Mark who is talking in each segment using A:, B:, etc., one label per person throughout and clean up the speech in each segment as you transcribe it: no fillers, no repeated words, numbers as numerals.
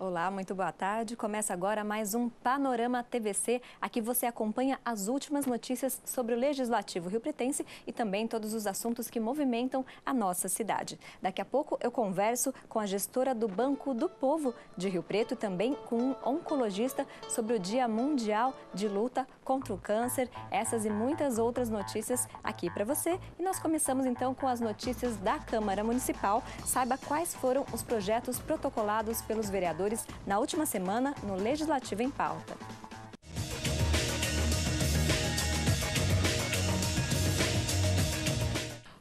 A: Olá, muito boa tarde. Começa agora mais um Panorama TVC. Aqui você acompanha as últimas notícias sobre o Legislativo riopretense e também todos os assuntos que movimentam a nossa cidade. Daqui a pouco eu converso com a gestora do Banco do Povo de Rio Preto e também com um oncologista sobre o Dia Mundial de Luta contra o Câncer. Essas e muitas outras notícias aqui para você. E nós começamos então com as notícias da Câmara Municipal. Saiba quais foram os projetos protocolados pelos vereadores na última semana no Legislativo em Pauta.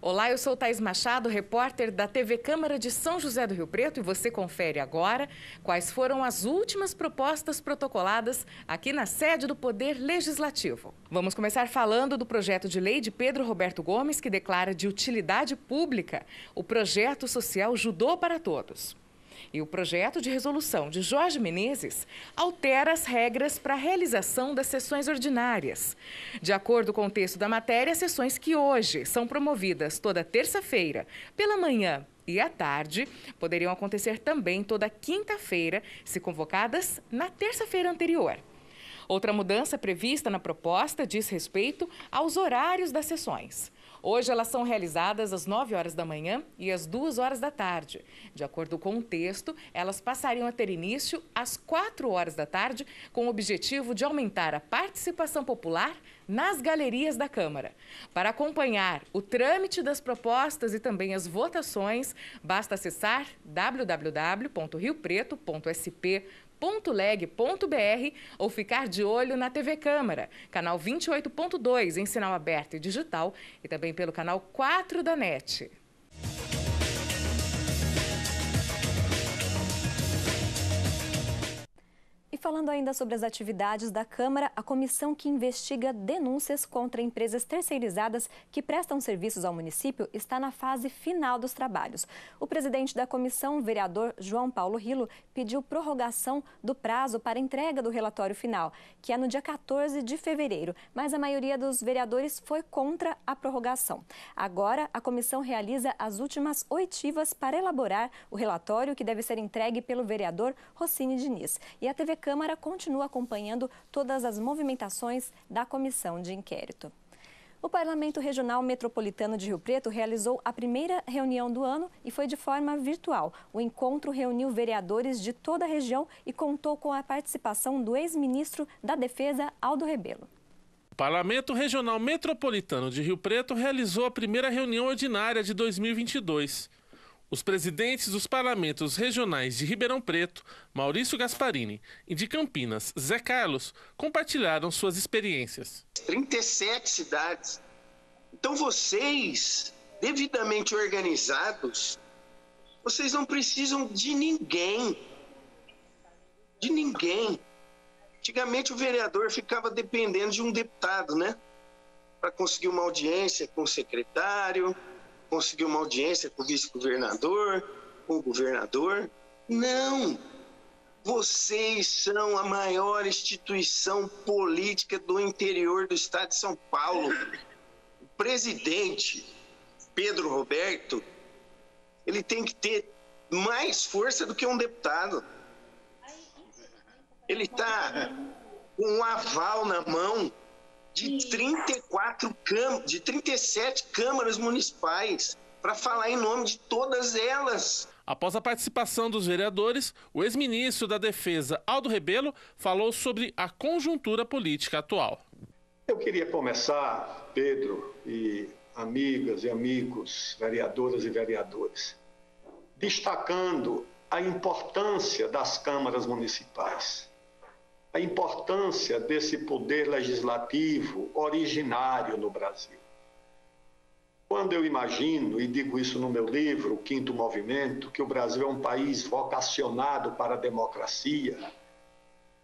B: Olá, eu sou Thaís Machado, repórter da TV Câmara de São José do Rio Preto, e você confere agora quais foram as últimas propostas protocoladas aqui na sede do Poder Legislativo. Vamos começar falando do projeto de lei de Pedro Roberto Gomes, que declara de utilidade pública o projeto social Judô para Todos. E o projeto de resolução de Jorge Menezes altera as regras para a realização das sessões ordinárias. De acordo com o texto da matéria, as sessões que hoje são promovidas toda terça-feira, pela manhã e à tarde, poderiam acontecer também toda quinta-feira, se convocadas na terça-feira anterior. Outra mudança prevista na proposta diz respeito aos horários das sessões. Hoje elas são realizadas às 9 horas da manhã e às 2 horas da tarde. De acordo com o texto, elas passariam a ter início às 4 horas da tarde, com o objetivo de aumentar a participação popular nas galerias da Câmara. Para acompanhar o trâmite das propostas e também as votações, basta acessar www.riopreto.sp.leg.br ou ficar de olho na TV Câmara, canal 28.2 em sinal aberto e digital e também pelo canal 4 da NET.
A: E falando ainda sobre as atividades da Câmara, a comissão que investiga denúncias contra empresas terceirizadas que prestam serviços ao município está na fase final dos trabalhos. O presidente da comissão, o vereador João Paulo Rilo, pediu prorrogação do prazo para entrega do relatório final, que é no dia 14 de fevereiro, mas a maioria dos vereadores foi contra a prorrogação. Agora, a comissão realiza as últimas oitivas para elaborar o relatório que deve ser entregue pelo vereador Rossini Diniz. E a TV Câmara continua acompanhando todas as movimentações da comissão de inquérito. O Parlamento Regional Metropolitano de Rio Preto realizou a primeira reunião do ano e foi de forma virtual. O encontro reuniu vereadores de toda a região e contou com a participação do ex-ministro da Defesa, Aldo Rebelo.
C: O Parlamento Regional Metropolitano de Rio Preto realizou a primeira reunião ordinária de 2022. Os presidentes dos parlamentos regionais de Ribeirão Preto, Maurício Gasparini, e de Campinas, Zé Carlos, compartilharam suas experiências.
D: 37 cidades. Então vocês, devidamente organizados, vocês não precisam de ninguém. De ninguém. Antigamente o vereador ficava dependendo de um deputado, né? Para conseguir uma audiência com o secretário, conseguir uma audiência com o vice-governador, com o governador. Não! Vocês são a maior instituição política do interior do estado de São Paulo. O presidente, Pedro Roberto, ele tem que ter mais força do que um deputado. Ele está com um aval na mão de 37 câmaras municipais, para falar em nome de todas elas.
C: Após a participação dos vereadores, o ex-ministro da Defesa, Aldo Rebelo, falou sobre a conjuntura política atual.
E: Eu queria começar, Pedro e amigas e amigos, vereadoras e vereadores, destacando a importância das câmaras municipais. A importância desse poder legislativo originário no Brasil. Quando eu imagino, e digo isso no meu livro, O Quinto Movimento, que o Brasil é um país vocacionado para a democracia,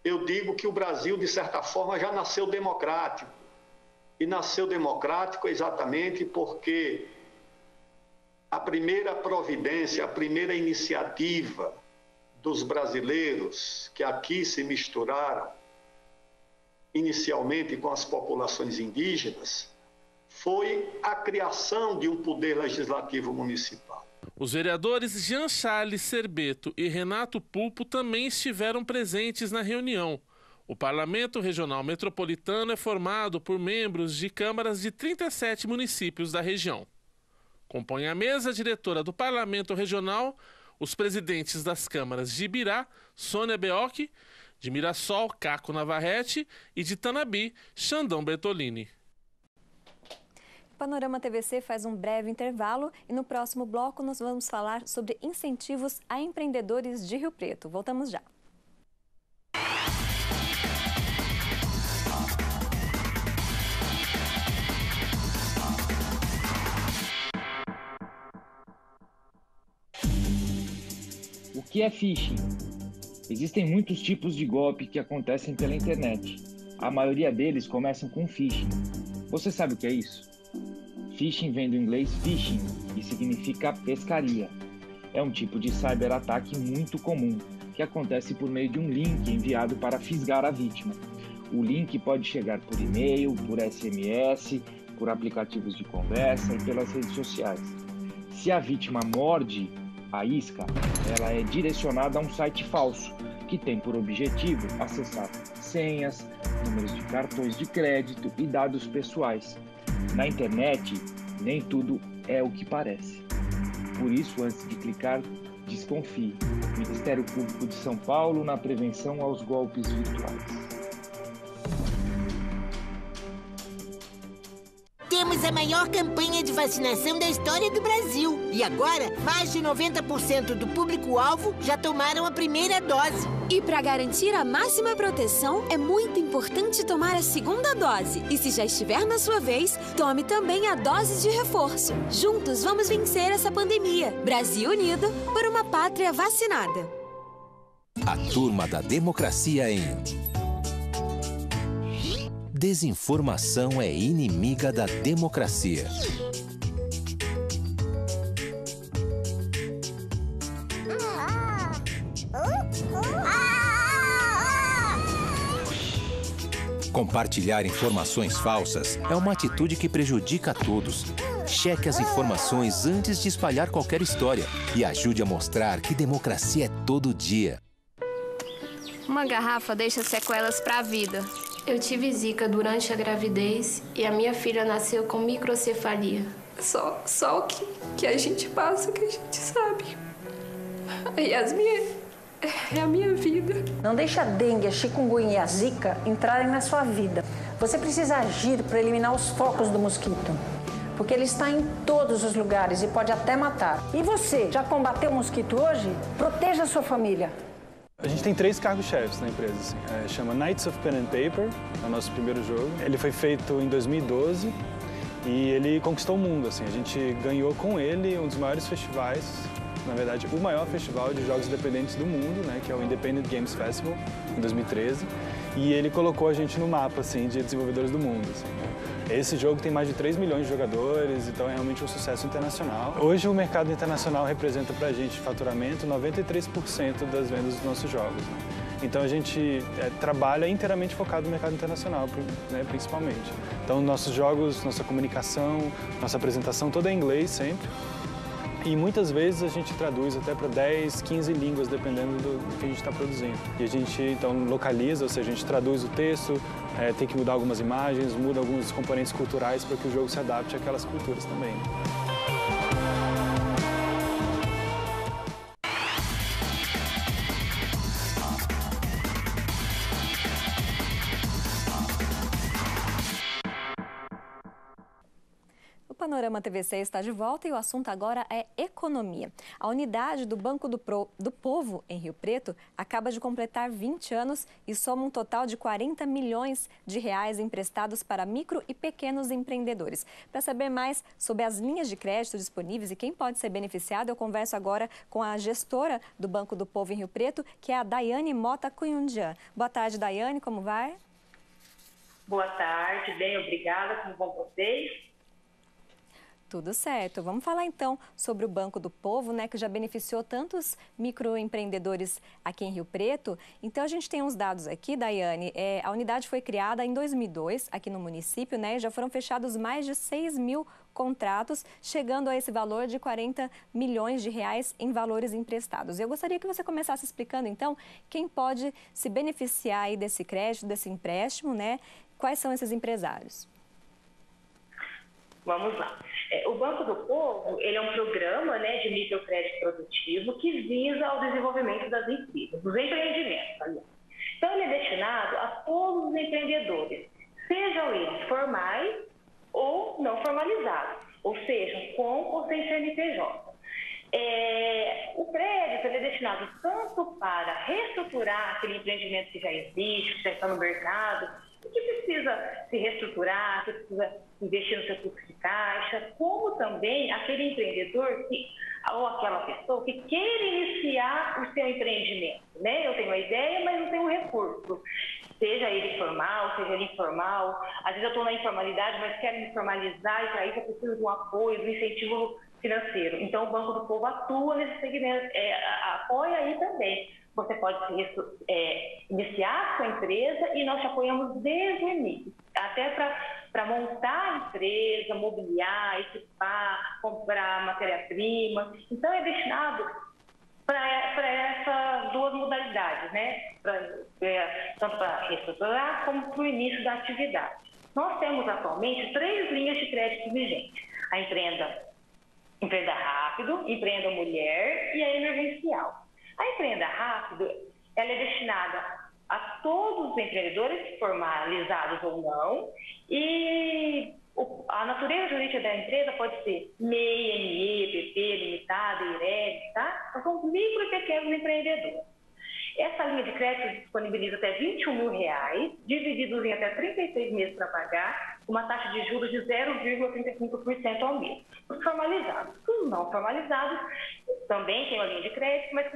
E: eu digo que o Brasil, de certa forma, já nasceu democrático. E nasceu democrático exatamente porque a primeira providência, a primeira iniciativa dos brasileiros que aqui se misturaram inicialmente com as populações indígenas foi a criação de um poder legislativo municipal.
C: Os vereadores Jean Charles Serbeto e Renato Pulpo também estiveram presentes na reunião. O Parlamento Regional Metropolitano é formado por membros de câmaras de 37 municípios da região. Compõe a mesa diretora do Parlamento Regional os presidentes das câmaras de Ibirá, Sônia Beocchi, de Mirassol, Caco Navarrete e de Tanabi, Xandão Bertolini.
A: O Panorama TVC faz um breve intervalo e no próximo bloco nós vamos falar sobre incentivos a empreendedores de Rio Preto. Voltamos já.
F: O que é phishing? Existem muitos tipos de golpe que acontecem pela internet. A maioria deles começam com phishing. Você sabe o que é isso? Phishing vem do inglês fishing, que significa pescaria. É um tipo de cyberataque muito comum, que acontece por meio de um link enviado para fisgar a vítima. O link pode chegar por e-mail, por SMS, por aplicativos de conversa e pelas redes sociais. Se a vítima morde a isca, ela é direcionada a um site falso, que tem por objetivo acessar senhas, números de cartões de crédito e dados pessoais. Na internet, nem tudo é o que parece. Por isso, antes de clicar, desconfie. Ministério Público de São Paulo na prevenção aos golpes virtuais.
G: Temos a maior campanha de vacinação da história do Brasil. E agora, mais de 90% do público-alvo já tomaram a primeira dose.
H: E para garantir a máxima proteção, é muito importante tomar a segunda dose. E se já estiver na sua vez, tome também a dose de reforço. Juntos vamos vencer essa pandemia. Brasil unido por uma pátria vacinada.
I: A turma da democracia em... Desinformação é inimiga da democracia. Compartilhar informações falsas é uma atitude que prejudica a todos. Cheque as informações antes de espalhar qualquer história e ajude a mostrar que democracia é todo dia.
J: Uma garrafa deixa sequelas para a vida. Eu tive zika durante a gravidez e a minha filha nasceu com microcefalia. Só o que a gente passa, que a gente sabe. A Yasmin é a minha vida.
K: Não deixe a dengue, a chikungunya e a zika entrarem na sua vida. Você precisa agir para eliminar os focos do mosquito, porque ele está em todos os lugares e pode até matar. E você, já combateu o mosquito hoje? Proteja a sua família.
L: A gente tem 3 cargos-chefes na empresa, assim. Chama Knights of Pen and Paper, é o nosso primeiro jogo. Ele foi feito em 2012 e ele conquistou o mundo, assim. A gente ganhou com ele um dos maiores festivais, na verdade, o maior festival de jogos independentes do mundo, né, que é o Independent Games Festival, em 2013. E ele colocou a gente no mapa, assim, de desenvolvedores do mundo, assim. Esse jogo tem mais de 3 milhões de jogadores, então é realmente um sucesso internacional. Hoje o mercado internacional representa pra gente de faturamento 93% das vendas dos nossos jogos, né? Então a gente trabalha inteiramente focado no mercado internacional, né, principalmente. Então nossos jogos, nossa comunicação, nossa apresentação toda é em inglês sempre. E muitas vezes a gente traduz até para 10, 15 línguas, dependendo do que a gente está produzindo. E a gente, então, localiza, ou seja, a gente traduz o texto, tem que mudar algumas imagens, muda alguns componentes culturais para que o jogo se adapte àquelas culturas também.
A: O Panorama TVC está de volta e o assunto agora é economia. A unidade do Banco do Povo, em Rio Preto, acaba de completar 20 anos e soma um total de 40 milhões de reais emprestados para micro e pequenos empreendedores. Para saber mais sobre as linhas de crédito disponíveis e quem pode ser beneficiado, eu converso agora com a gestora do Banco do Povo em Rio Preto, que é a Daiane Mota Cunhundian. Boa tarde, Daiane, como vai?
M: Boa tarde, bem, obrigada, como vão vocês?
A: Tudo certo. Vamos falar então sobre o Banco do Povo, né, que já beneficiou tantos microempreendedores aqui em Rio Preto. Então a gente tem uns dados aqui, Daiane. A unidade foi criada em 2002 aqui no município, né, e já foram fechados mais de 6 mil contratos, chegando a esse valor de 40 milhões de reais em valores emprestados. Eu gostaria que você começasse explicando então quem pode se beneficiar aí desse crédito, desse empréstimo, né? Quais são esses empresários?
M: Vamos lá. O Banco do Povo, ele é um programa, né, de microcrédito produtivo que visa ao desenvolvimento das empresas, dos empreendimentos, aliás. Então, ele é destinado a todos os empreendedores, sejam eles formais ou não formalizados, ou seja, com ou sem CNPJ. O crédito ele é destinado tanto para reestruturar aquele empreendimento que já existe, que já está no mercado, que precisa se reestruturar, que precisa investir no seu fluxo de caixa, como também aquele empreendedor ou aquela pessoa que queira iniciar o seu empreendimento, né? Eu tenho uma ideia, mas não tenho um recurso. Seja ele formal, seja ele informal. Às vezes eu estou na informalidade, mas quero me formalizar e para isso eu preciso de um apoio, de um incentivo financeiro. Então o Banco do Povo atua nesse segmento, apoia aí também. Você pode iniciar a sua empresa e nós te apoiamos desde o início, até para montar a empresa, mobiliar, equipar, comprar matéria-prima. Então, é destinado para essas duas modalidades, né? Tanto para reestruturar como para o início da atividade. Nós temos atualmente 3 linhas de crédito vigentes. A Empreenda Rápido, Empreenda Mulher e a Emergencial. A Empreenda Rápido, ela é destinada a todos os empreendedores, formalizados ou não, e a natureza jurídica da empresa pode ser MEI, ME, PP, Limitada, IREG, tá? Então, são micro e pequenos empreendedores. Essa linha de crédito disponibiliza até R$21 mil, divididos em até 36 meses para pagar, uma taxa de juros de 0,35% ao mês. Os formalizados. Os não formalizados também têm uma linha de crédito, mas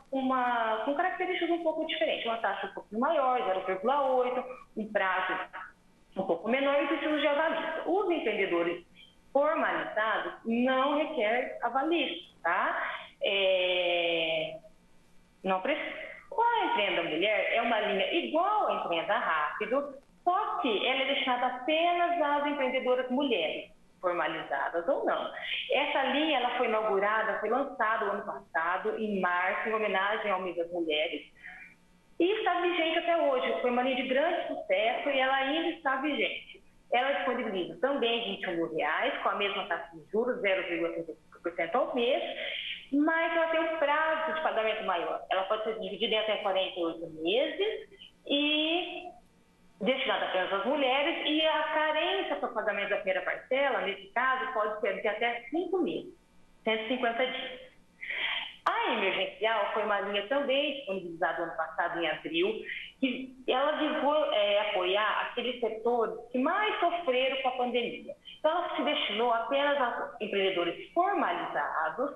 M: com características um pouco diferentes. Uma taxa um pouco maior, 0,8%, um prazo um pouco menor e preciso de avalista. Os empreendedores formalizados não requer avalista, tá? Não precisa. A Empreenda Mulher é uma linha igual à Empreenda Rápido, só que ela é destinada apenas às empreendedoras mulheres, formalizadas ou não. Essa linha ela foi inaugurada, foi lançada o ano passado, em março, em homenagem ao mês das mulheres, e está vigente até hoje. Foi uma linha de grande sucesso e ela ainda está vigente. Ela disponibiliza também R$21 mil, com a mesma taxa de juros, 0,35% ao mês, mas ela tem um prazo de pagamento maior. Ela pode ser dividida em até 48 meses e destinada apenas às mulheres, e a carência para o pagamento da primeira parcela, nesse caso, pode ser de até 5 meses, 150 dias. A Emergencial foi uma linha também disponibilizada ano passado, em abril, que ela visou apoiar aqueles setores que mais sofreram com a pandemia. Então, ela se destinou apenas a empreendedores formalizados,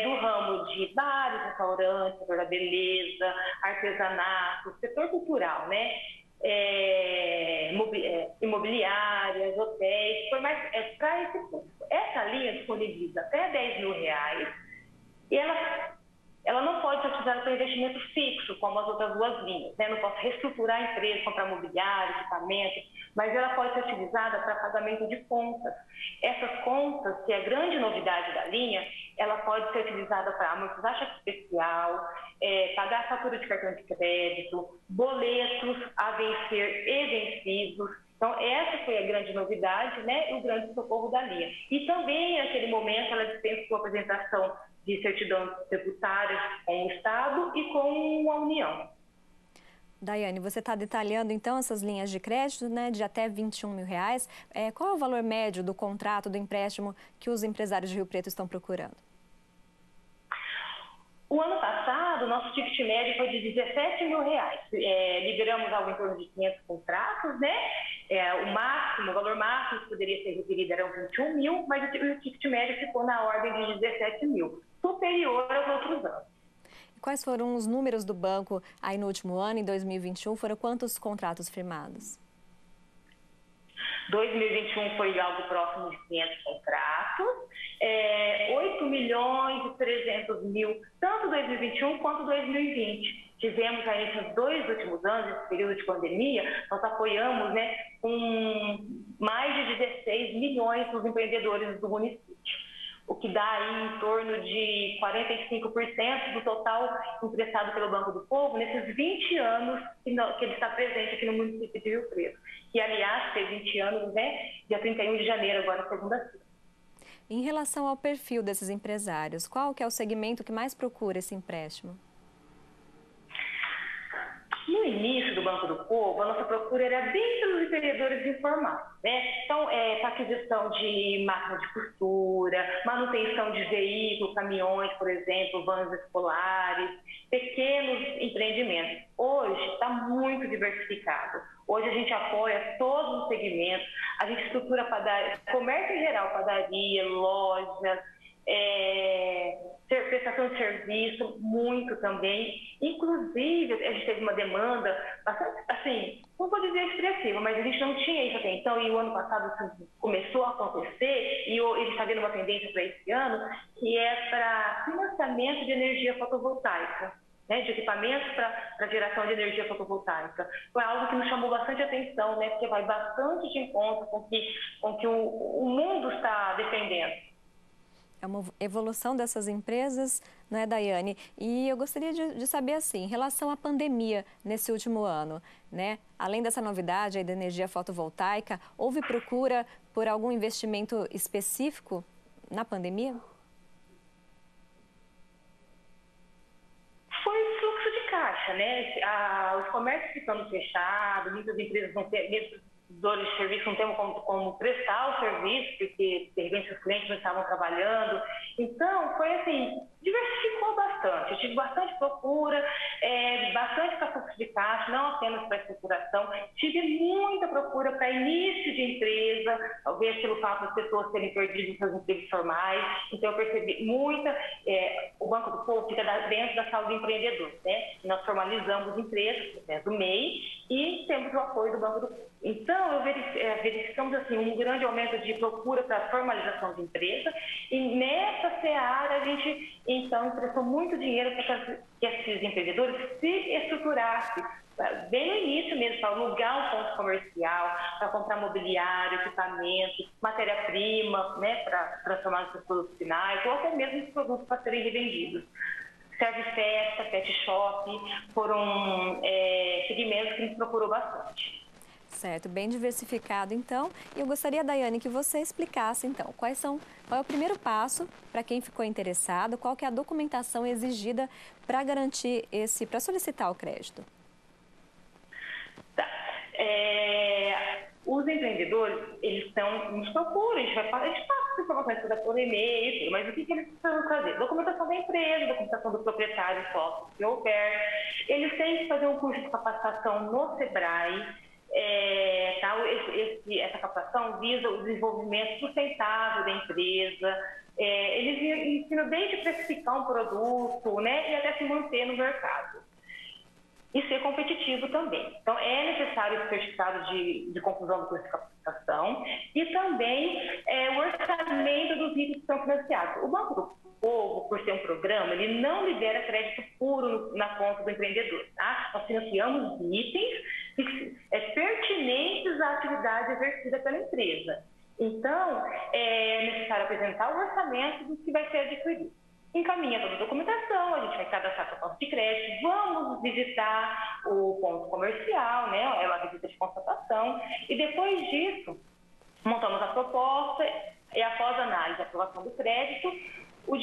M: do ramo de bares, restaurantes, setor da beleza, artesanato, setor cultural, né? Imobiliárias, hotéis, foi mais para esse público. Essa linha disponibiliza até R$10 mil e ela não pode ser utilizada para investimento fixo, como as outras duas linhas, né? Não posso reestruturar a empresa, comprar mobiliário, equipamento, mas ela pode ser utilizada para pagamento de contas. Essas contas, que é a grande novidade da linha, ela pode ser utilizada para amortizar cheque especial, pagar a fatura de cartão de crédito, boletos a vencer e vencidos. Então, essa foi a grande novidade, né? E o grande socorro da linha. E também, naquele momento, ela dispensa a apresentação de certidão tributária com o Estado e com a União.
A: Daiane, você está detalhando então essas linhas de crédito, né, de até R$21 mil. Qual é o valor médio do contrato, do empréstimo que os empresários de Rio Preto estão procurando?
M: O ano passado, nosso ticket médio foi de R$17 mil. Liberamos algo em torno de 500 contratos, né? O valor máximo que poderia ser requerido era 21 mil, mas o ticket médio ficou na ordem de 17 mil, superior aos outros anos.
A: Quais foram os números do banco aí no último ano, em 2021? Foram quantos contratos firmados?
M: 2021 foi algo próximo de 500 contratos, 8.300.000, tanto 2021 quanto 2020. Tivemos aí nesses 2 últimos anos, nesse período de pandemia, nós apoiamos, né, com mais de 16 milhões dos empreendedores do município, o que dá aí em torno de 45% do total emprestado pelo Banco do Povo nesses 20 anos que ele está presente aqui no município de Rio Preto. Que, aliás, fez 20 anos, né, dia 31 de janeiro, agora segunda-feira.
A: Em relação ao perfil desses empresários, qual que é o segmento que mais procura esse empréstimo?
M: No início do Banco do Povo, a nossa procura era bem pelos empreendedores informais, né? Então, para aquisição de máquina de costura, manutenção de veículos, caminhões, por exemplo, vans escolares, pequenos empreendimentos. Hoje está muito diversificado. Hoje a gente apoia todos os segmentos, a gente estrutura comércio em geral, padaria, lojas, prestação de serviço, muito também. Inclusive, a gente teve uma demanda bastante, assim, não vou dizer expressiva, mas a gente não tinha isso até então, e o ano passado isso começou a acontecer, e ele está vendo uma tendência para esse ano, que é para financiamento de energia fotovoltaica, né, de equipamentos para geração de energia fotovoltaica. Foi algo que nos chamou bastante atenção, né, porque vai bastante de encontro com que o mundo está defendendo.
A: É uma evolução dessas empresas, não é, Daiane? E eu gostaria de saber, assim, em relação à pandemia nesse último ano, né? Além dessa novidade aí da energia fotovoltaica, houve procura por algum investimento específico na pandemia?
M: Foi fluxo de caixa, né? Os comércios ficando fechados, muitas empresas não têm... Dores de serviço não temos como prestar o serviço, porque de repente os clientes não estavam trabalhando. Então, foi assim, diversificou bastante. Eu tive bastante procura, bastante para fluxo de caixa, não apenas para estruturação. Tive muita procura para início de empresa, talvez pelo fato das pessoas terem perdido seus empregos formais. Então, eu percebi muita... o Banco do Povo fica dentro da sala do empreendedor, né? Nós formalizamos empresas, do MEI, e temos o apoio do Banco do Povo. Então, verificamos assim, um grande aumento de procura para formalização de empresa, e nessa seara a gente, então, emprestou muito dinheiro para que esses empreendedores se estruturassem, bem no início mesmo, para alugar um ponto comercial, para comprar mobiliário, equipamento, matéria-prima, né, para transformar nos seus produtos finais, ou até mesmo os produtos para serem revendidos. Serve festa, pet shop, foram segmentos que nos procurou bastante.
A: Certo, bem diversificado então. E eu gostaria, Daiane, que você explicasse então qual é o primeiro passo para quem ficou interessado, qual que é a documentação exigida para garantir para solicitar o crédito.
M: Tá. Os empreendedores, eles nos procuram, a gente passa as informações por e-mail e tudo, mas o que eles precisam fazer? Documentação da empresa, documentação do proprietário, sócio, se houver. Eles têm que fazer um curso de capacitação no Sebrae. Essa capacitação visa o desenvolvimento sustentável da empresa. Eles ensinam desde precificar um produto, né, e até se manter no mercado. E ser competitivo também. Então, é necessário o certificado de conclusão do curso de capacitação e também o orçamento dos itens que são financiados. O Banco do Povo, por ser um programa, ele não libera crédito puro na conta do empreendedor. Tá? Nós financiamos itens pertinentes à atividade exercida pela empresa. Então, é necessário apresentar o orçamento do que vai ser adquirido. Encaminha toda a documentação, a gente vai cadastrar a proposta de crédito, vamos visitar o ponto comercial, né? É uma visita de constatação, e depois disso, montamos a proposta, e após a análise e aprovação do crédito, o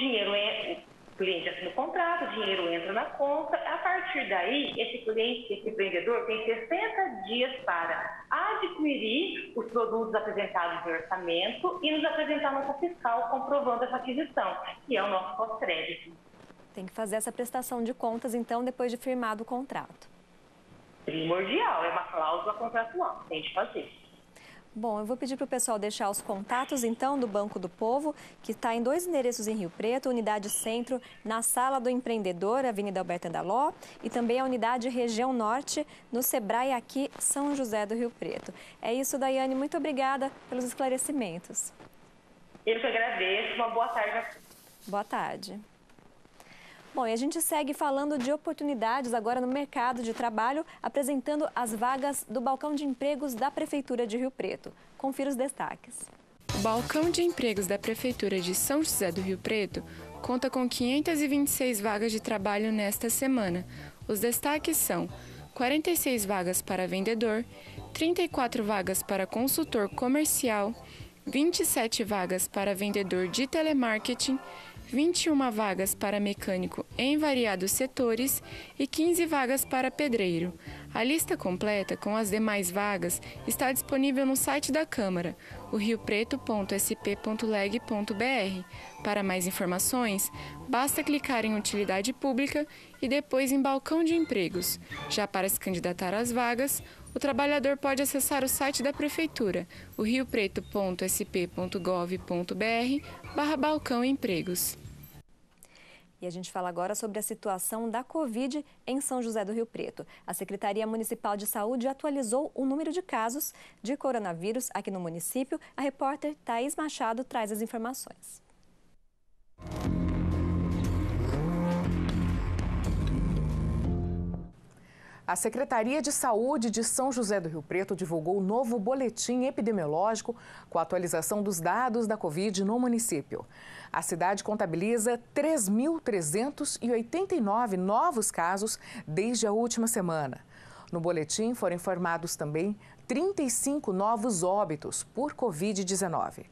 M: cliente assina o contrato, o dinheiro entra na conta. A partir daí, esse empreendedor tem 60 dias para adquirir os produtos apresentados no orçamento e nos apresentar a nota fiscal comprovando essa aquisição, que é o nosso pós-crédito.
A: Tem que fazer essa prestação de contas, então, depois de firmado o contrato.
M: Primordial, é uma cláusula contratual, tem de fazer.
A: Bom, eu vou pedir para o pessoal deixar os contatos, então, do Banco do Povo, que está em 2 endereços em Rio Preto, Unidade Centro, na Sala do Empreendedor, Avenida Alberto Andaló, e também a Unidade Região Norte, no Sebrae, aqui, São José do Rio Preto. É isso, Daiane. Muito obrigada pelos esclarecimentos.
M: Eu que agradeço. Uma boa tarde.
A: Boa tarde. Bom, e a gente segue falando de oportunidades agora no mercado de trabalho, apresentando as vagas do Balcão de Empregos da Prefeitura de Rio Preto. Confira os destaques.
N: O Balcão de Empregos da Prefeitura de São José do Rio Preto conta com 526 vagas de trabalho nesta semana. Os destaques são 46 vagas para vendedor, 34 vagas para consultor comercial, 27 vagas para vendedor de telemarketing, 21 vagas para mecânico em variados setores e 15 vagas para pedreiro. A lista completa com as demais vagas está disponível no site da Câmara, o riopreto.sp.leg.br. Para mais informações, basta clicar em Utilidade Pública e depois em Balcão de Empregos. Já para se candidatar às vagas, o trabalhador pode acessar o site da Prefeitura, o riopreto.sp.gov.br/balcão empregos.
A: E a gente fala agora sobre a situação da Covid em São José do Rio Preto. A Secretaria Municipal de Saúde atualizou o número de casos de coronavírus aqui no município. A repórter Thaís Machado traz as informações.
B: A Secretaria de Saúde de São José do Rio Preto divulgou o novo boletim epidemiológico com a atualização dos dados da Covid no município. A cidade contabiliza 3.389 novos casos desde a última semana. No boletim foram informados também 35 novos óbitos por Covid-19.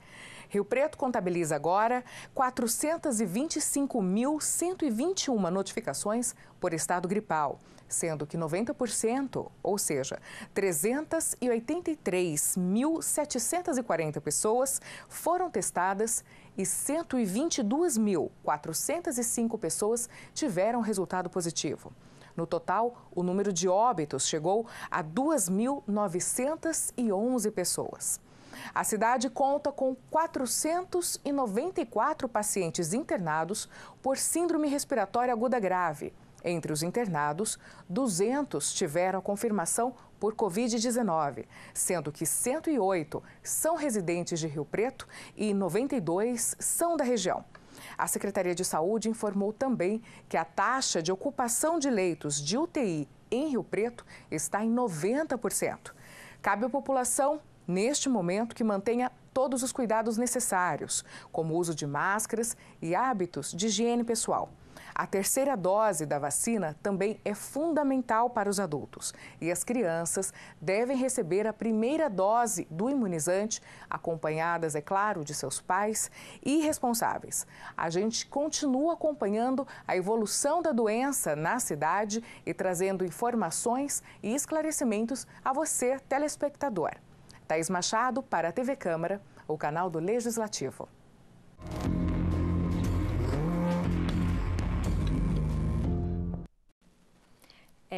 B: Rio Preto contabiliza agora 425.121 notificações por estado gripal, sendo que 90%, ou seja, 383.740 pessoas foram testadas e 122.405 pessoas tiveram resultado positivo. No total, o número de óbitos chegou a 2.911 pessoas. A cidade conta com 494 pacientes internados por síndrome respiratória aguda grave. Entre os internados, 200 tiveram a confirmação por Covid-19, sendo que 108 são residentes de Rio Preto e 92 são da região. A Secretaria de Saúde informou também que a taxa de ocupação de leitos de UTI em Rio Preto está em 90%. Cabe à população, neste momento, que mantenha todos os cuidados necessários, como o uso de máscaras e hábitos de higiene pessoal. A terceira dose da vacina também é fundamental para os adultos e as crianças devem receber a primeira dose do imunizante, acompanhadas, é claro, de seus pais e responsáveis. A gente continua acompanhando a evolução da doença na cidade e trazendo informações e esclarecimentos a você, telespectador. Thaís Machado, para a TV Câmara, o canal do Legislativo.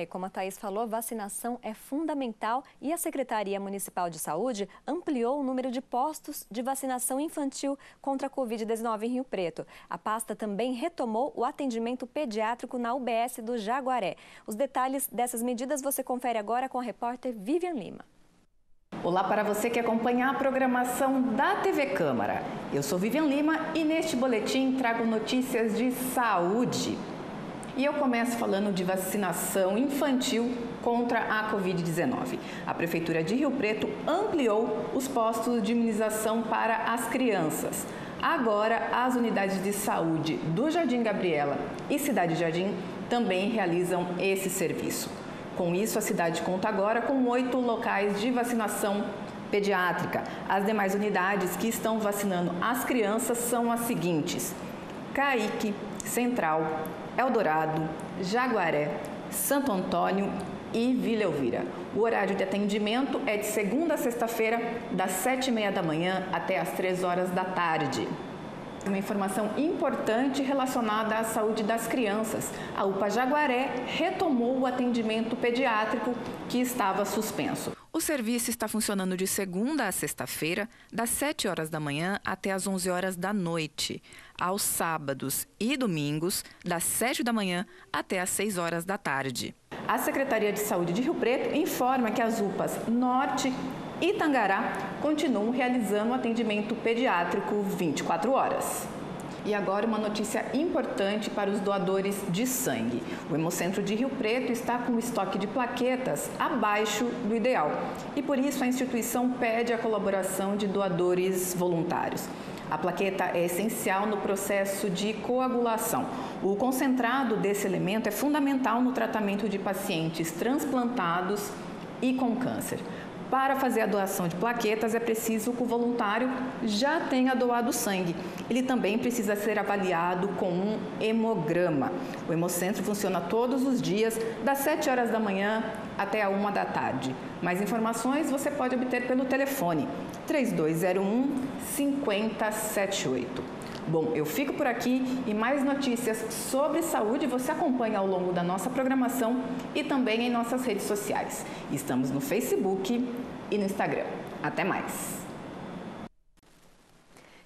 A: Como a Thaís falou, vacinação é fundamental e a Secretaria Municipal de Saúde ampliou o número de postos de vacinação infantil contra a Covid-19 em Rio Preto. A pasta também retomou o atendimento pediátrico na UBS do Jaguaré. Os detalhes dessas medidas você confere agora com a repórter Vivian Lima.
O: Olá para você que acompanha a programação da TV Câmara. Eu sou Vivian Lima e neste boletim trago notícias de saúde. E eu começo falando de vacinação infantil contra a Covid-19. A Prefeitura de Rio Preto ampliou os postos de imunização para as crianças. Agora, as unidades de saúde do Jardim Gabriela e Cidade Jardim também realizam esse serviço. Com isso, a cidade conta agora com 8 locais de vacinação pediátrica. As demais unidades que estão vacinando as crianças são as seguintes: Caique, Central, Eldorado, Jaguaré, Santo Antônio e Vila Elvira. O horário de atendimento é de segunda a sexta-feira, das 7h30 da manhã até as 3 horas da tarde. Uma informação importante relacionada à saúde das crianças. A UPA Jaguaré retomou o atendimento pediátrico que estava suspenso. O serviço está funcionando de segunda a sexta-feira, das 7 horas da manhã até as 11 horas da noite. Aos sábados e domingos, das 7 da manhã até as 6 horas da tarde. A Secretaria de Saúde de Rio Preto informa que as UPAs Norte e Tangará continuam realizando atendimento pediátrico 24 horas. E agora uma notícia importante para os doadores de sangue. O Hemocentro de Rio Preto está com o estoque de plaquetas abaixo do ideal. E por isso a instituição pede a colaboração de doadores voluntários. A plaqueta é essencial no processo de coagulação. O concentrado desse elemento é fundamental no tratamento de pacientes transplantados e com câncer. Para fazer a doação de plaquetas, é preciso que o voluntário já tenha doado sangue. Ele também precisa ser avaliado com um hemograma. O Hemocentro funciona todos os dias, das 7 horas da manhã até a 1 da tarde. Mais informações você pode obter pelo telefone 3201-5078. Bom, eu fico por aqui e mais notícias sobre saúde você acompanha ao longo da nossa programação e também em nossas redes sociais. Estamos no Facebook e no Instagram. Até mais!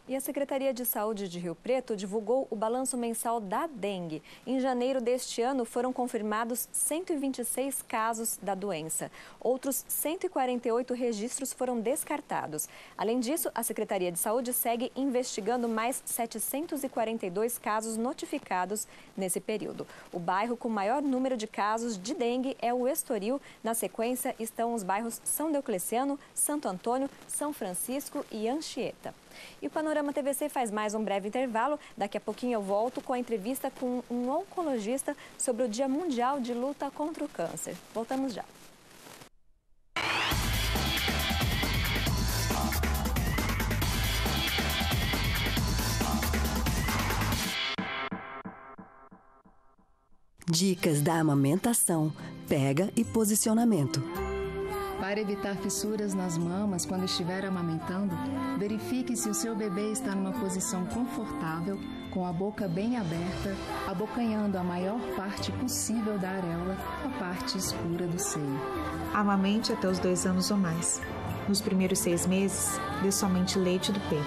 A: E a Secretaria de Saúde de Rio Preto divulgou o balanço mensal da dengue. Em janeiro deste ano, foram confirmados 126 casos da doença. Outros 148 registros foram descartados. Além disso, a Secretaria de Saúde segue investigando mais 742 casos notificados nesse período. O bairro com maior número de casos de dengue é o Estoril. Na sequência, estão os bairros São Deocleciano, Santo Antônio, São Francisco e Anchieta. E o Panorama TVC faz mais um breve intervalo. Daqui a pouquinho eu volto com a entrevista com um oncologista sobre o Dia Mundial de Luta contra o Câncer. Voltamos já.
P: Dicas da amamentação, pega e posicionamento.
Q: Para evitar fissuras nas mamas quando estiver amamentando, verifique se o seu bebê está numa posição confortável, com a boca bem aberta, abocanhando a maior parte possível da areola, a parte escura do seio.
R: Amamente até os 2 anos ou mais. Nos primeiros 6 meses, dê somente leite do peito.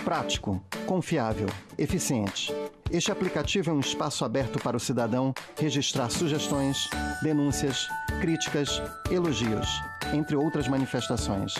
S: Prático, confiável, eficiente. Este aplicativo é um espaço aberto para o cidadão registrar sugestões, denúncias, críticas, elogios, entre outras manifestações.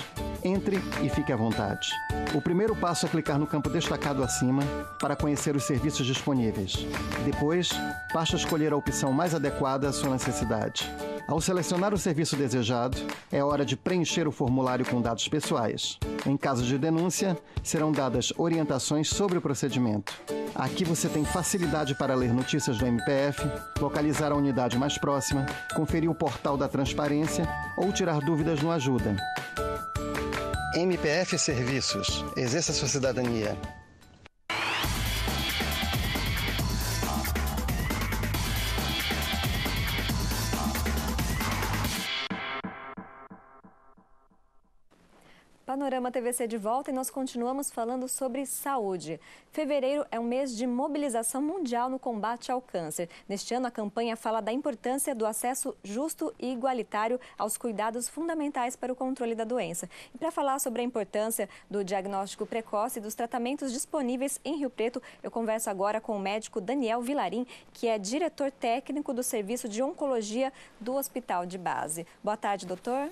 S: Entre e fique à vontade. O primeiro passo é clicar no campo destacado acima para conhecer os serviços disponíveis. Depois, basta escolher a opção mais adequada à sua necessidade. Ao selecionar o serviço desejado, é hora de preencher o formulário com dados pessoais. Em caso de denúncia, serão dadas orientações sobre o procedimento. Aqui você tem facilidade para ler notícias do MPF, localizar a unidade mais próxima, conferir o portal da transparência ou tirar dúvidas no Ajuda. MPF Serviços. Exerça sua cidadania.
A: Panorama TVC de volta e nós continuamos falando sobre saúde. Fevereiro é um mês de mobilização mundial no combate ao câncer. Neste ano, a campanha fala da importância do acesso justo e igualitário aos cuidados fundamentais para o controle da doença. E para falar sobre a importância do diagnóstico precoce e dos tratamentos disponíveis em Rio Preto, eu converso agora com o médico Daniel Vilarim, que é diretor técnico do Serviço de Oncologia do Hospital de Base. Boa tarde, doutor.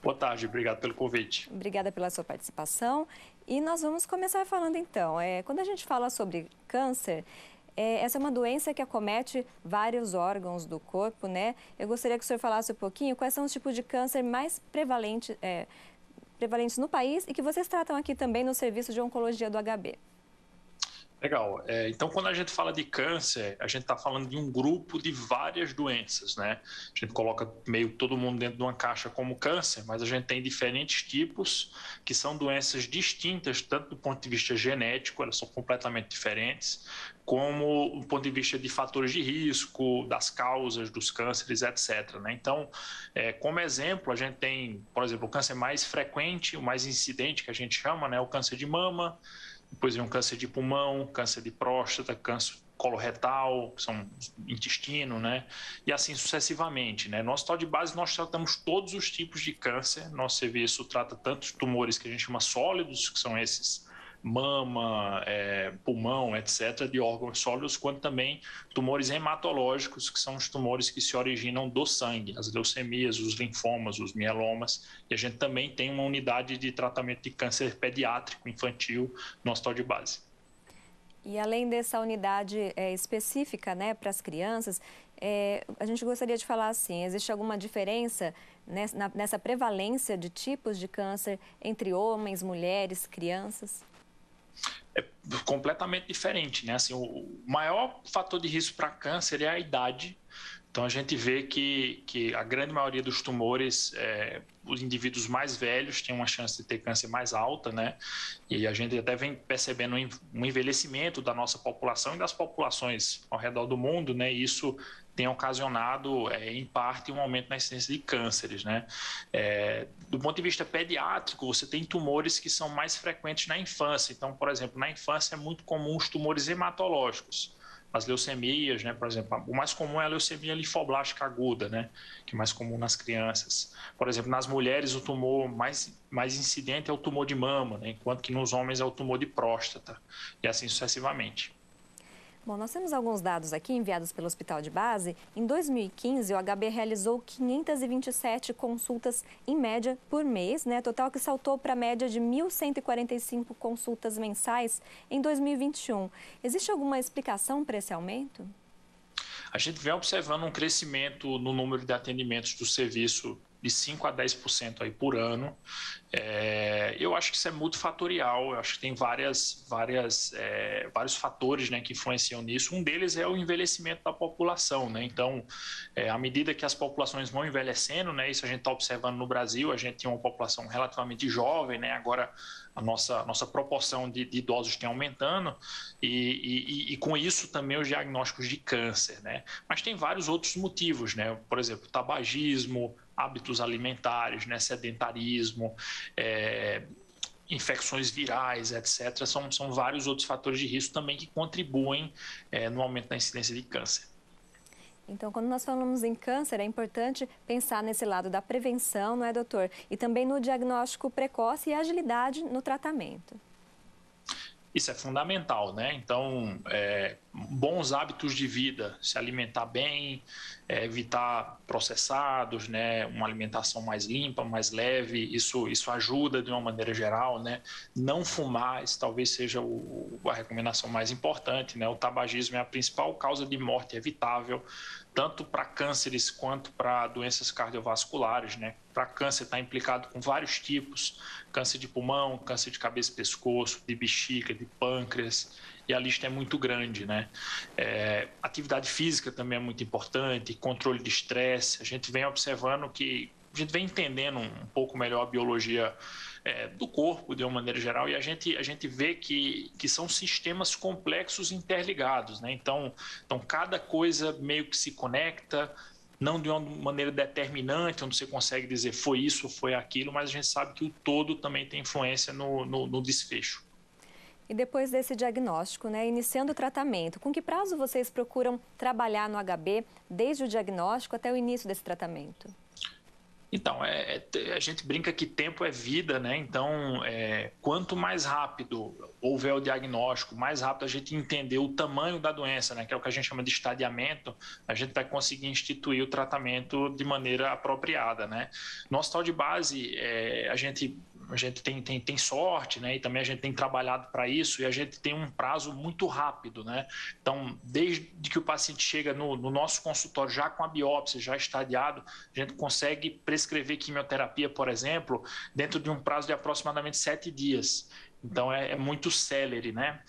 T: Boa tarde, obrigado pelo convite.
A: Obrigada pela sua participação. E nós vamos começar falando então, quando a gente fala sobre câncer, essa é uma doença que acomete vários órgãos do corpo, né? Eu gostaria que o senhor falasse um pouquinho quais são os tipos de câncer mais prevalentes no país e que vocês tratam aqui também no Serviço de Oncologia do HB.
T: Legal. Então, quando a gente fala de câncer, a gente está falando de um grupo de várias doenças, né? A gente coloca meio todo mundo dentro de uma caixa como câncer, mas a gente tem diferentes tipos que são doenças distintas, tanto do ponto de vista genético, elas são completamente diferentes, como do ponto de vista de fatores de risco, das causas dos cânceres, etc. Né? Então, como exemplo, a gente tem, por exemplo, o câncer mais frequente, o mais incidente que a gente chama, né? O câncer de mama. Depois vem um câncer de pulmão, câncer de próstata, coloretal, que são intestino, né? E assim sucessivamente, né? No hospital de base nós tratamos todos os tipos de câncer. Nosso serviço trata tanto os tumores que a gente chama sólidos, que são esses mama, pulmão, etc., de órgãos sólidos, quanto também tumores hematológicos, que são os tumores que se originam do sangue, as leucemias, os linfomas, os mielomas, e a gente também tem uma unidade de tratamento de câncer pediátrico infantil no hospital de base.
A: E além dessa unidade específica, né, para as crianças, a gente gostaria de falar assim, existe alguma diferença nessa prevalência de tipos de câncer entre homens, mulheres, crianças?
T: É completamente diferente, né? Assim, o maior fator de risco para câncer é a idade. Então, a gente vê que a grande maioria dos tumores, os indivíduos mais velhos têm uma chance de ter câncer mais alta, né? E a gente até vem percebendo um envelhecimento da nossa população e das populações ao redor do mundo, né? E isso tem ocasionado, em parte, um aumento na incidência de cânceres, né? Do ponto de vista pediátrico, você tem tumores que são mais frequentes na infância. Então, por exemplo, na infância é muito comum os tumores hematológicos. As leucemias, né, por exemplo, o mais comum é a leucemia linfoblástica aguda, né, que é mais comum nas crianças. Por exemplo, nas mulheres o tumor mais incidente é o tumor de mama, né, enquanto que nos homens é o tumor de próstata, e assim sucessivamente.
A: Bom, nós temos alguns dados aqui enviados pelo Hospital de Base. Em 2015, o HB realizou 527 consultas em média por mês, né? Total que saltou para a média de 1.145 consultas mensais em 2021. Existe alguma explicação para esse aumento?
T: A gente vem observando um crescimento no número de atendimentos do serviço de 5% a 10% aí por ano. Eu acho que isso é multifatorial, eu acho que tem vários fatores, né, que influenciam nisso. Um deles é o envelhecimento da população, né? Então, à medida que as populações vão envelhecendo, né, isso a gente está observando no Brasil, a gente tinha uma população relativamente jovem, né? Agora a nossa proporção de idosos tem aumentando e com isso também os diagnósticos de câncer, né? Mas tem vários outros motivos, né? Por exemplo, tabagismo, hábitos alimentares, né, sedentarismo, infecções virais, etc. São vários outros fatores de risco também que contribuem no aumento da incidência de câncer.
A: Então, quando nós falamos em câncer, é importante pensar nesse lado da prevenção, não é, doutor? E também no diagnóstico precoce e agilidade no tratamento.
T: Isso é fundamental, né? Então, bons hábitos de vida, se alimentar bem, evitar processados, né? Uma alimentação mais limpa, mais leve, isso ajuda de uma maneira geral, né? Não fumar, isso talvez seja a recomendação mais importante, né? O tabagismo é a principal causa de morte evitável, tanto para cânceres quanto para doenças cardiovasculares, né? Para câncer está implicado com vários tipos, câncer de pulmão, câncer de cabeça e pescoço, de bexiga, de pâncreas, e a lista é muito grande, né? Atividade física também é muito importante, controle de estresse. A gente vem observando que, a gente vem entendendo um pouco melhor a biologia do corpo, de uma maneira geral, e a gente vê que são sistemas complexos interligados, né? Então, cada coisa meio que se conecta, não de uma maneira determinante, onde você consegue dizer foi isso ou foi aquilo, mas a gente sabe que o todo também tem influência no desfecho.
A: E depois desse diagnóstico, né, iniciando o tratamento, com que prazo vocês procuram trabalhar no HB, desde o diagnóstico até o início desse tratamento?
T: Então, a gente brinca que tempo é vida, né? Então, quanto mais rápido houver o diagnóstico, mais rápido a gente entender o tamanho da doença, né? Que é o que a gente chama de estadiamento, a gente vai conseguir instituir o tratamento de maneira apropriada, né? No hospital de base, a gente tem sorte, né? E também a gente tem trabalhado para isso, e a gente tem um prazo muito rápido, né? Então, desde que o paciente chega no nosso consultório já com a biópsia, já estadiado, a gente consegue prescrever quimioterapia, por exemplo, dentro de um prazo de aproximadamente 7 dias. Então, é muito célere, né?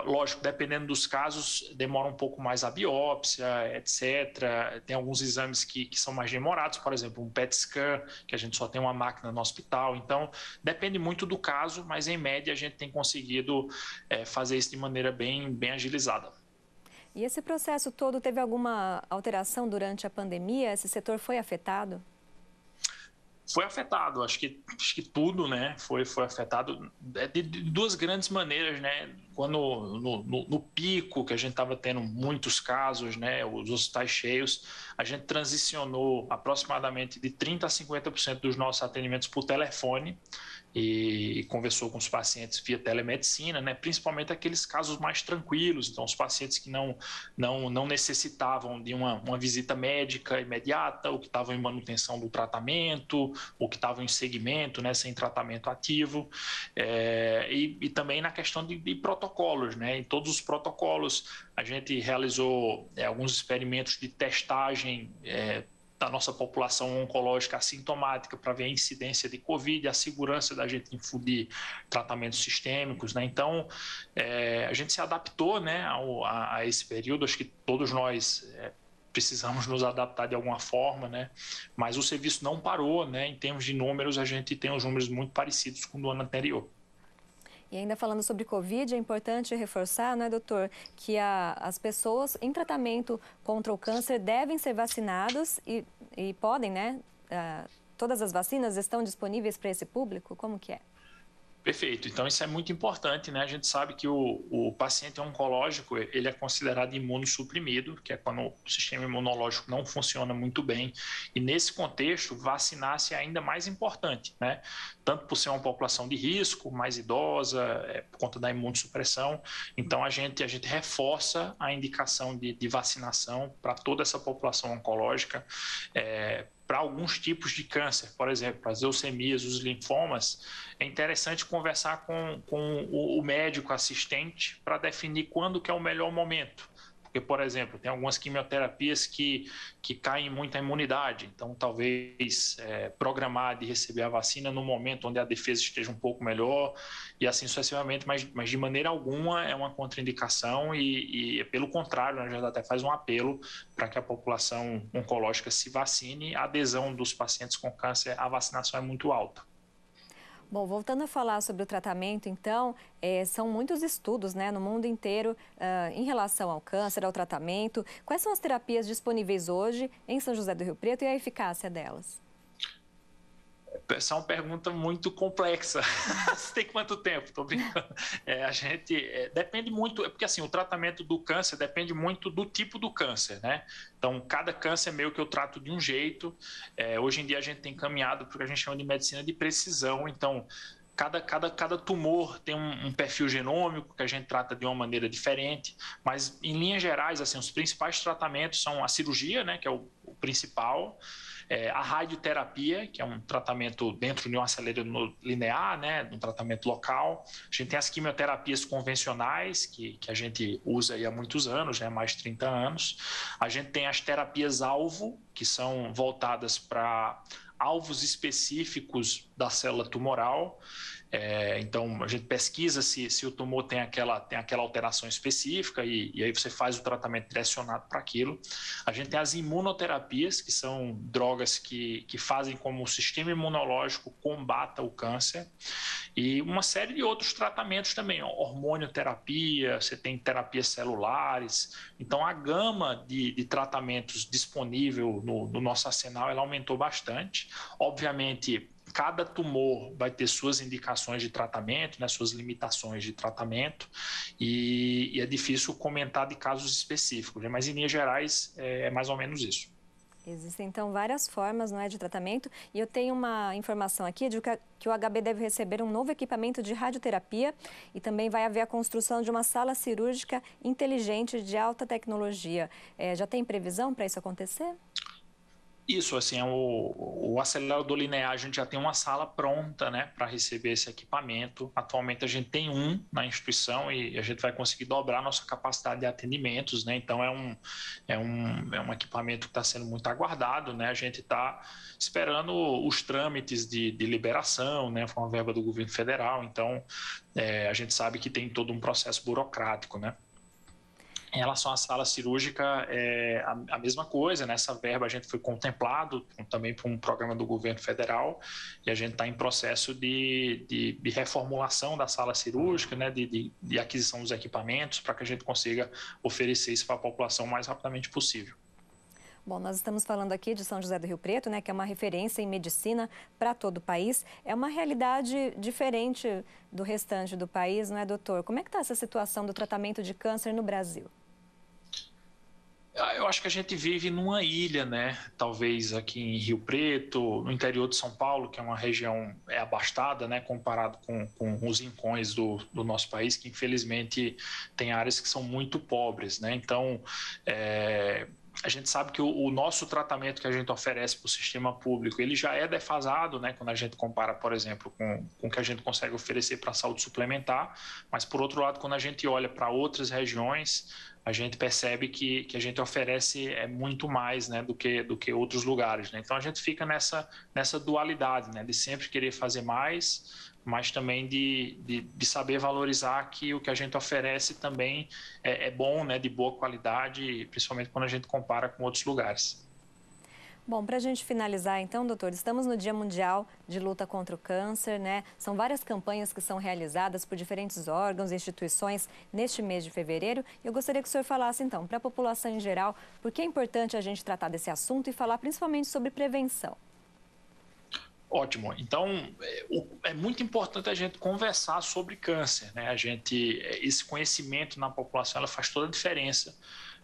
T: Lógico, dependendo dos casos, demora um pouco mais a biópsia, etc. Tem alguns exames que são mais demorados, por exemplo, um PET scan, que a gente só tem uma máquina no hospital. Então, depende muito do caso, mas, em média, a gente tem conseguido fazer isso de maneira bem agilizada.
A: E esse processo todo teve alguma alteração durante a pandemia? Esse setor foi afetado?
T: Foi afetado, acho que tudo, né, foi afetado de duas grandes maneiras, né, no pico que a gente estava tendo muitos casos, né, os hospitais cheios, a gente transicionou aproximadamente de 30% a 50% dos nossos atendimentos por telefone e conversou com os pacientes via telemedicina, né, principalmente aqueles casos mais tranquilos, então os pacientes que não necessitavam de uma visita médica imediata, ou que estavam em manutenção do tratamento, ou que estavam em segmento, né, sem tratamento ativo, e também na questão de protocolos, né, em todos os protocolos a gente realizou alguns experimentos de testagem da nossa população oncológica assintomática para ver a incidência de Covid, a segurança da gente infundir tratamentos sistêmicos, né? Então, a gente se adaptou, né, a esse período. Acho que todos nós precisamos nos adaptar de alguma forma, né? Mas o serviço não parou, né? Em termos de números, a gente tem os números muito parecidos com o do ano anterior.
A: E ainda falando sobre Covid, é importante reforçar, não é, doutor, que as pessoas em tratamento contra o câncer devem ser vacinadas e podem, né? Todas as vacinas estão disponíveis para esse público? Como que é?
T: Perfeito. Então, isso é muito importante, né? A gente sabe que o paciente oncológico, ele é considerado imunossuprimido, que é quando o sistema imunológico não funciona muito bem. E, nesse contexto, vacinar-se é ainda mais importante, né? Tanto por ser uma população de risco, mais idosa, por conta da imunossupressão. Então, a gente reforça a indicação de vacinação para toda essa população oncológica, para alguns tipos de câncer, por exemplo, as leucemias, os linfomas. É interessante conversar com o médico assistente para definir quando que é o melhor momento. Porque, por exemplo, tem algumas quimioterapias que caem muito a imunidade. Então, talvez programar de receber a vacina no momento onde a defesa esteja um pouco melhor e assim sucessivamente, mas de maneira alguma é uma contraindicação e pelo contrário, a gente até faz um apelo para que a população oncológica se vacine. A adesão dos pacientes com câncer à vacinação é muito alta.
A: Bom, voltando a falar sobre o tratamento, então, são muitos estudos, né, no mundo inteiro em relação ao câncer, ao tratamento. Quais são as terapias disponíveis hoje em São José do Rio Preto e a eficácia delas?
T: Essa é uma pergunta muito complexa. Você tem quanto tempo? Estou brincando. A gente depende muito, porque assim, o tratamento do câncer depende muito do tipo do câncer, né? Então, cada câncer meio que eu trato de um jeito. Hoje em dia a gente tem caminhado para o que a gente chama de medicina de precisão. Então, cada tumor tem um perfil genômico que a gente trata de uma maneira diferente, mas em linhas gerais, assim, os principais tratamentos são a cirurgia, né, que é o principal, a radioterapia, que é um tratamento dentro de um acelerador linear, né, um tratamento local. A gente tem as quimioterapias convencionais, que a gente usa aí há muitos anos, né, mais de 30 anos. A gente tem as terapias-alvo, que são voltadas para alvos específicos da célula tumoral. Então, a gente pesquisa se o tumor tem aquela alteração específica e aí você faz o tratamento direcionado para aquilo. A gente tem as imunoterapias, que são drogas que fazem como o sistema imunológico combata o câncer. E uma série de outros tratamentos também, hormonioterapia, você tem terapias celulares. Então, a gama de tratamentos disponível no nosso arsenal, ela aumentou bastante. Obviamente, cada tumor vai ter suas indicações de tratamento, né, suas limitações de tratamento, e é difícil comentar de casos específicos, né, mas em linhas gerais é mais ou menos isso.
A: Existem, então, várias formas, não é, de tratamento, e eu tenho uma informação aqui de que o HB deve receber um novo equipamento de radioterapia e também vai haver a construção de uma sala cirúrgica inteligente de alta tecnologia. Já tem previsão para isso acontecer?
T: Isso, assim, o acelerador linear, a gente já tem uma sala pronta, né, para receber esse equipamento. Atualmente a gente tem um na instituição e a gente vai conseguir dobrar nossa capacidade de atendimentos, né? Então é um equipamento que está sendo muito aguardado, né? A gente está esperando os trâmites de liberação, né? Foi uma verba do governo federal, então a gente sabe que tem todo um processo burocrático, né? Em relação à sala cirúrgica, é a mesma coisa, né? Essa verba a gente foi contemplado também por um programa do governo federal e a gente está em processo de reformulação da sala cirúrgica, né? De aquisição dos equipamentos para que a gente consiga oferecer isso para a população o mais rapidamente possível.
A: Bom, nós estamos falando aqui de São José do Rio Preto, né, que é uma referência em medicina para todo o país. É uma realidade diferente do restante do país, não é, doutor? Como é que está essa situação do tratamento de câncer no Brasil?
T: Eu acho que a gente vive numa ilha, né? Talvez aqui em Rio Preto, no interior de São Paulo, que é uma região abastada, né? Comparado com os rincões do nosso país, que infelizmente tem áreas que são muito pobres, né? Então, a gente sabe que o nosso tratamento que a gente oferece para o sistema público, ele já é defasado, né, quando a gente compara, por exemplo, com o que a gente consegue oferecer para a saúde suplementar, mas, por outro lado, quando a gente olha para outras regiões, a gente percebe que a gente oferece muito mais, né, do que outros lugares, né? Então, a gente fica nessa dualidade, né, de sempre querer fazer mais, mas também de saber valorizar que o que a gente oferece também é bom, né, de boa qualidade, principalmente quando a gente compara com outros lugares.
A: Bom, para a gente finalizar então, doutor, estamos no Dia Mundial de Luta contra o Câncer, né? São várias campanhas que são realizadas por diferentes órgãos e instituições neste mês de fevereiro. E eu gostaria que o senhor falasse então, para a população em geral, por que é importante a gente tratar desse assunto e falar principalmente sobre prevenção.
T: Ótimo. Então, é muito importante a gente conversar sobre câncer, né? Esse conhecimento na população, ela faz toda a diferença,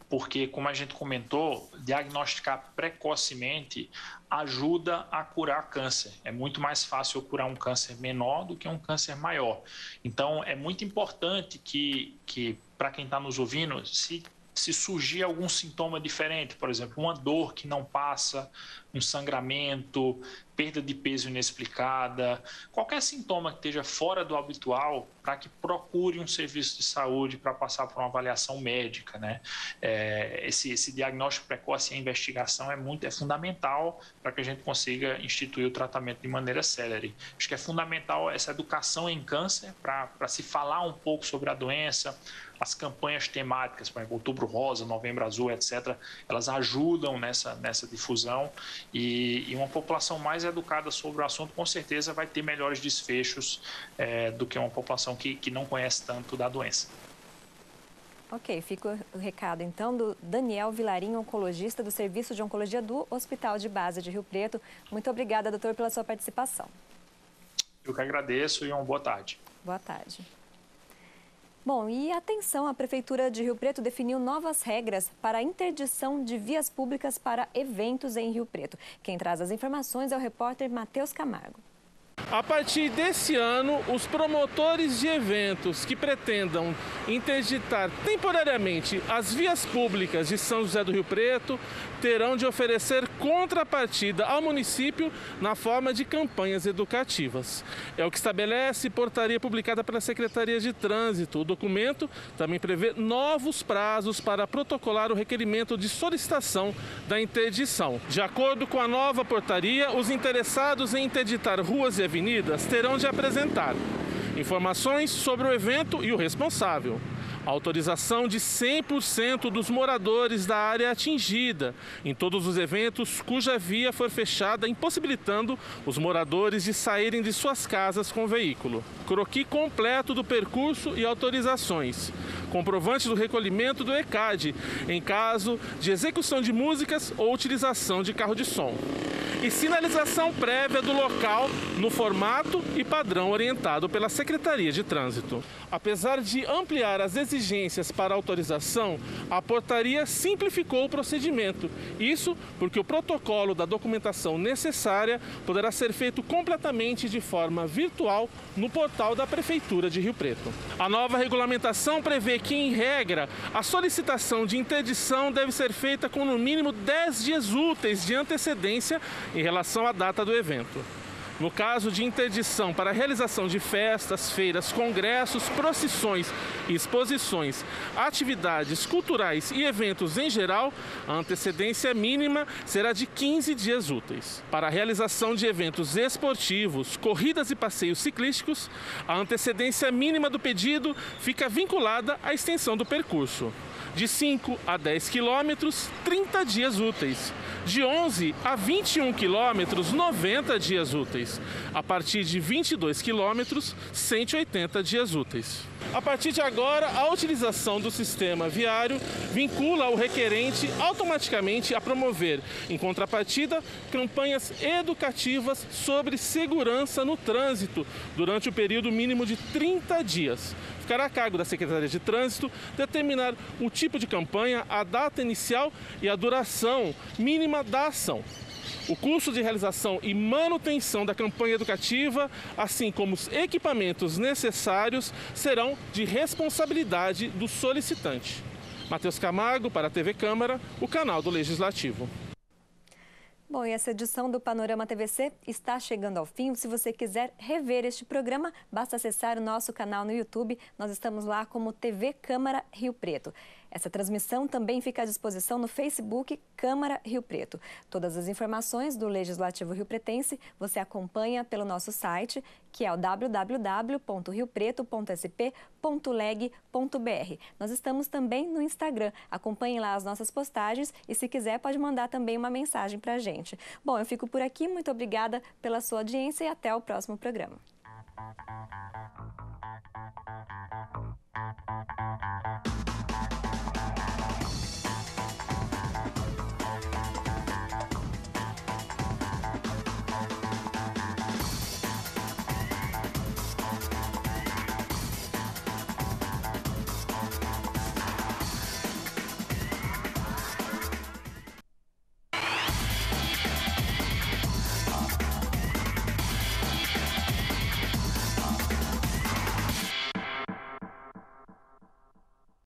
T: porque, como a gente comentou, diagnosticar precocemente ajuda a curar câncer. É muito mais fácil curar um câncer menor do que um câncer maior. Então, é muito importante que para quem está nos ouvindo, se surgir algum sintoma diferente, por exemplo, uma dor que não passa, um sangramento, perda de peso inexplicada, qualquer sintoma que esteja fora do habitual, para que procure um serviço de saúde para passar por uma avaliação médica, né? Esse diagnóstico precoce e a investigação é fundamental para que a gente consiga instituir o tratamento de maneira célere. Acho que é fundamental essa educação em câncer para se falar um pouco sobre a doença. As campanhas temáticas, por exemplo, Outubro Rosa, Novembro Azul, etc., elas ajudam nessa difusão e uma população mais educada sobre o assunto, com certeza, vai ter melhores desfechos do que uma população que não conhece tanto da doença.
A: Ok, fica o recado, então, do Daniel Vilarinho, oncologista do Serviço de Oncologia do Hospital de Base de Rio Preto. Muito obrigada, doutor, pela sua participação.
T: Eu que agradeço e uma boa tarde.
A: Boa tarde. Bom, e atenção, a Prefeitura de Rio Preto definiu novas regras para a interdição de vias públicas para eventos em Rio Preto. Quem traz as informações é o repórter Matheus Camargo.
C: A partir desse ano, os promotores de eventos que pretendam interditar temporariamente as vias públicas de São José do Rio Preto terão de oferecer contrapartida ao município na forma de campanhas educativas. É o que estabelece portaria publicada pela Secretaria de Trânsito. O documento também prevê novos prazos para protocolar o requerimento de solicitação da interdição. De acordo com a nova portaria, os interessados em interditar ruas e avenidas terão de apresentar informações sobre o evento e o responsável, autorização de 100% dos moradores da área atingida em todos os eventos cuja via for fechada, impossibilitando os moradores de saírem de suas casas com o veículo. Croquis completo do percurso e autorizações. Comprovante do recolhimento do ECAD em caso de execução de músicas ou utilização de carro de som. E sinalização prévia do local no formato e padrão orientado pela Secretaria de Trânsito. Apesar de ampliar as exigências para autorização, a portaria simplificou o procedimento. Isso porque o protocolo da documentação necessária poderá ser feito completamente de forma virtual no portal da Prefeitura de Rio Preto. A nova regulamentação prevê que, em regra, a solicitação de interdição deve ser feita com no mínimo 10 dias úteis de antecedência em relação à data do evento. No caso de interdição para a realização de festas, feiras, congressos, procissões, exposições, atividades culturais e eventos em geral, a antecedência mínima será de 15 dias úteis. Para a realização de eventos esportivos, corridas e passeios ciclísticos, a antecedência mínima do pedido fica vinculada à extensão do percurso. De 5 a 10 quilômetros, 30 dias úteis. De 11 a 21 quilômetros, 90 dias úteis. A partir de 22 quilômetros, 180 dias úteis. A partir de agora, a utilização do sistema viário vincula o requerente automaticamente a promover, em contrapartida, campanhas educativas sobre segurança no trânsito durante o período mínimo de 30 dias. Ficará a cargo da Secretaria de Trânsito determinar o tipo de campanha, a data inicial e a duração mínima da ação. O custo de realização e manutenção da campanha educativa, assim como os equipamentos necessários, serão de responsabilidade do solicitante. Matheus Camargo, para a TV Câmara, o canal do Legislativo.
A: Bom, e essa edição do Panorama TVC está chegando ao fim. Se você quiser rever este programa, basta acessar o nosso canal no YouTube. Nós estamos lá como TV Câmara Rio Preto. Essa transmissão também fica à disposição no Facebook Câmara Rio Preto. Todas as informações do Legislativo Riopretense você acompanha pelo nosso site, que é o www.riopreto.sp.leg.br. Nós estamos também no Instagram. Acompanhe lá as nossas postagens e, se quiser, pode mandar também uma mensagem para a gente. Bom, eu fico por aqui. Muito obrigada pela sua audiência e até o próximo programa.